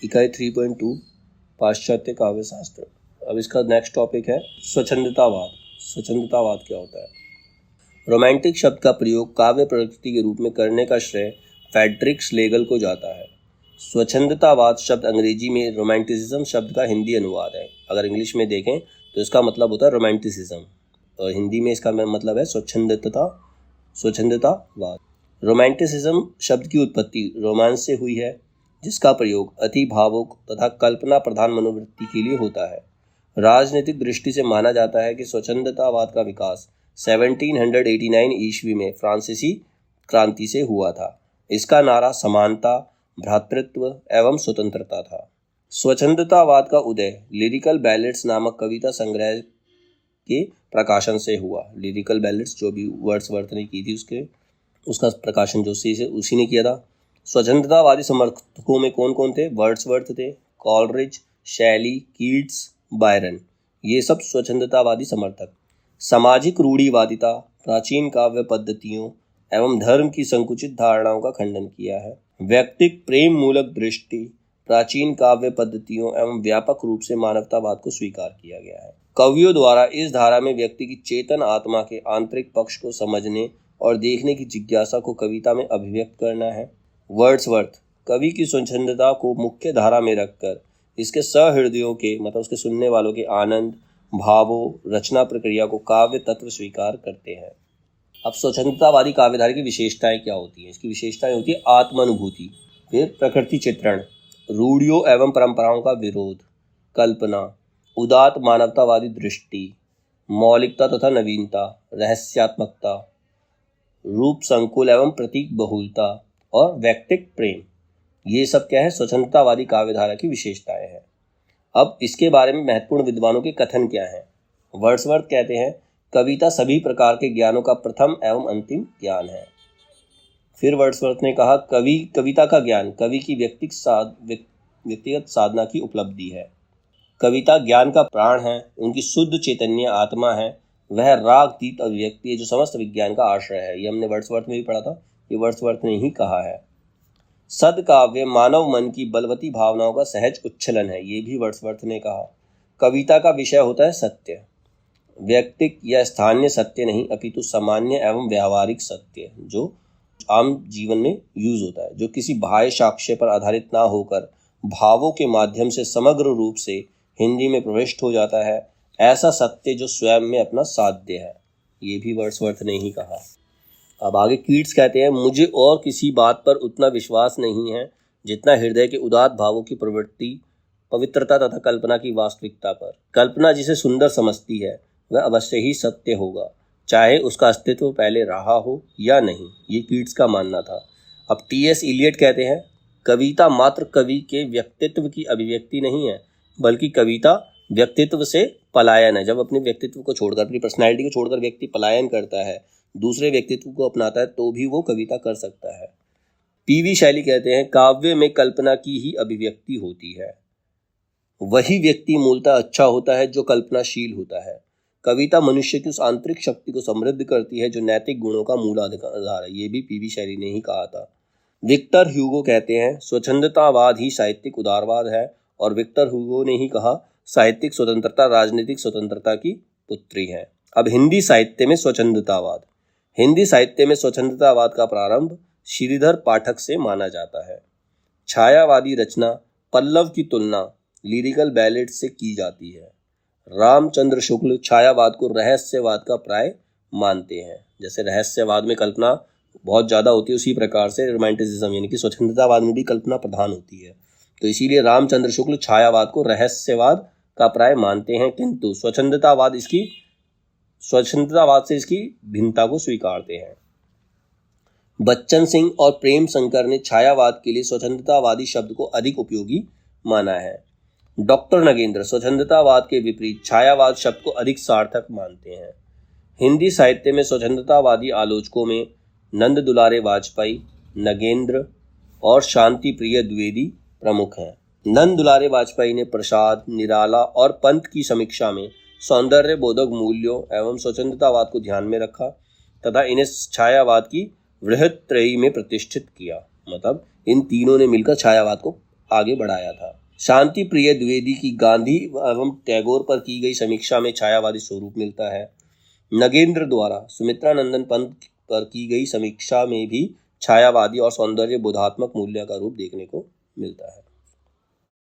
इकाई 3.2 पाश्चात्य काव्य शास्त्र। अब इसका नेक्स्ट टॉपिक है स्वच्छंदतावाद। स्वच्छंदतावाद क्या होता है? रोमांटिक शब्द का प्रयोग काव्य प्रकृति के रूप में करने का श्रेय फ्रेडरिक श्लेगल को जाता है। स्वच्छंदतावाद शब्द अंग्रेजी में रोमांटिसिज्म शब्द का हिंदी अनुवाद है। अगर इंग्लिश में देखें तो इसका मतलब होता है रोमांटिसिज्म और हिंदी में इसका मतलब है स्वच्छंदतावाद। रोमांटिसिज्म शब्द की उत्पत्ति रोमांस से हुई है, जिसका प्रयोग अति भावुक तथा कल्पना प्रधान मनोवृत्ति के लिए होता है। राजनीतिक दृष्टि से माना जाता है कि स्वच्छंदतावाद का विकास 1789 ईस्वी में फ्रांसीसी क्रांति से हुआ था। इसका नारा समानता, भ्रातृत्व एवं स्वतंत्रता था। स्वच्छंदतावाद का उदय लिरिकल बैलेट्स नामक कविता संग्रह के प्रकाशन से हुआ। लिरिकल बैलेट्स जो भी वर्ड्सवर्थ ने की थी उसका प्रकाशन जो उसी ने किया था। स्वच्छंदतावादी समर्थकों में कौन कौन थे? वर्ड्सवर्थ थे, कॉलरिज, शैली, कीट्स, बायरन, ये सब स्वच्छंदतावादी समर्थक। सामाजिक रूढ़िवादिता, प्राचीन काव्य पद्धतियों एवं धर्म की संकुचित धारणाओं का खंडन किया है। व्यक्तिक प्रेम मूलक दृष्टि, प्राचीन काव्य पद्धतियों एवं व्यापक रूप से मानवतावाद को स्वीकार किया गया है। कवियों द्वारा इस धारा में व्यक्ति की चेतन आत्मा के आंतरिक पक्ष को समझने और देखने की जिज्ञासा को कविता में अभिव्यक्त करना है। वर्ड्सवर्थ कवि की स्वच्छंदता को मुख्य धारा में रखकर इसके सहृदयों के मतलब उसके सुनने वालों के आनंद, भावों, रचना प्रक्रिया को काव्य तत्व स्वीकार करते हैं। अब स्वच्छंदतावादी काव्यधारा की विशेषताएं क्या होती हैं? इसकी विशेषताएं होती है आत्मानुभूति, फिर प्रकृति चित्रण, रूढ़ियों एवं परंपराओं का विरोध, कल्पना, उदात्त मानवतावादी दृष्टि, मौलिकता तथा नवीनता, रहस्यात्मकता, रूप संकुल एवं प्रतीक बहुलता और व्यक्तिक प्रेम। ये सब क्या है? स्वच्छंदतावादी काव्यधारा की विशेषताएं हैं। अब इसके बारे में महत्वपूर्ण विद्वानों के कथन क्या हैं? वर्ड्सवर्थ कहते हैं कविता सभी प्रकार के ज्ञानों का प्रथम एवं अंतिम ज्ञान है। फिर वर्ड्सवर्थ ने कहा कविता का ज्ञान कवि की व्यक्तिगत साधना की उपलब्धि है। कविता ज्ञान का प्राण है, उनकी शुद्ध चैतन्य आत्मा है, वह रागतीत अभिव्यक्ति है जो समस्त विज्ञान का आश्रय है। ये हमने वर्ड्सवर्थ में भी पढ़ा था, ये वर्ड्सवर्थ ने ही कहा है। सदकाव्य मानव मन की बलवती भावनाओं का सहज उच्छलन है, ये भी वर्ड्सवर्थ ने कहा। कविता का विषय होता है सत्य, व्यक्तिक या स्थानीय सत्य नहीं अपितु सामान्य एवं व्यावहारिक सत्य जो आम जीवन में यूज होता है, जो किसी बाह्य साक्ष्य पर आधारित ना होकर भावों के माध्यम से समग्र रूप से हिंदी में प्रविष्ट हो जाता है, ऐसा सत्य जो स्वयं में अपना साध्य है। ये भी वर्ड्सवर्थ ने ही कहा। अब आगे कीट्स कहते हैं मुझे और किसी बात पर उतना विश्वास नहीं है जितना हृदय के उदात्त भावों की प्रवृत्ति, पवित्रता तथा कल्पना की वास्तविकता पर। कल्पना जिसे सुंदर समझती है वह अवश्य ही सत्य होगा, चाहे उसका अस्तित्व पहले रहा हो या नहीं। ये कीट्स का मानना था। अब टी.एस. इलियट कहते हैं कविता मात्र कवि के व्यक्तित्व की अभिव्यक्ति नहीं है, बल्कि कविता व्यक्तित्व से पलायन है। जब अपने व्यक्तित्व को छोड़कर, अपनी पर्सनैलिटी को छोड़कर व्यक्ति पलायन करता है, दूसरे व्यक्तित्व को अपनाता है, तो भी वो कविता कर सकता है। पी.वी. शैली कहते हैं काव्य में कल्पना की ही अभिव्यक्ति होती है। वही व्यक्ति मूलतः अच्छा होता है जो कल्पनाशील होता है। कविता मनुष्य की उस आंतरिक शक्ति को समृद्ध करती है जो नैतिक गुणों का मूल आधार है। ये भी पी.वी. शैली ने ही कहा था। विक्टर ह्यूगो कहते हैं स्वच्छंदतावाद ही साहित्यिक उदारवाद है, और विक्टर ह्यूगो ने ही कहा साहित्यिक स्वतंत्रता राजनीतिक स्वतंत्रता की पुत्री है। अब हिंदी साहित्य में स्वच्छंदतावाद। हिंदी साहित्य में स्वच्छंदतावाद का प्रारंभ श्रीधर पाठक से माना जाता है। छायावादी रचना पल्लव की तुलना लिरिकल बैलेट से की जाती है। रामचंद्र शुक्ल छायावाद को रहस्यवाद का प्राय मानते हैं। जैसे रहस्यवाद में कल्पना बहुत ज़्यादा होती है, उसी प्रकार से रोमांटिसिज्म यानी कि स्वच्छंदतावाद में भी कल्पना प्रधान होती है। तो इसीलिए रामचंद्र शुक्ल छायावाद को रहस्यवाद का प्राय मानते हैं, किंतु स्वच्छंदतावाद से इसकी भिन्नता को स्वीकारते हैं। बच्चन सिंह और प्रेम शंकर ने छायावाद के लिए स्वच्छंदतावादी शब्द को अधिक उपयोगी माना है। डॉक्टर नगेंद्र स्वच्छंदतावाद के विपरीत छायावाद शब्द को अधिक सार्थक मानते हैं। हिंदी साहित्य में स्वच्छंदतावादी आलोचकों में नंद दुलारे वाजपेयी, नगेंद्र और शांति प्रिय द्विवेदी प्रमुख हैं। नंद दुलारे वाजपेयी ने प्रसाद, निराला और पंत की समीक्षा में सौंदर्य बोधक मूल्यों एवं स्वच्छंदतावाद को ध्यान में रखा तथा इन्हें छायावाद की वृहत त्रयी में प्रतिष्ठित किया। मतलब इन तीनों ने मिलकर छायावाद को आगे बढ़ाया था। शांति प्रिय द्विवेदी की गांधी एवं टैगोर पर की गई समीक्षा में छायावादी स्वरूप मिलता है। नगेंद्र द्वारा सुमित्रानंदन पंत पर की गई समीक्षा में भी छायावादी और सौंदर्य बोधात्मक मूल्य का रूप देखने को मिलता है।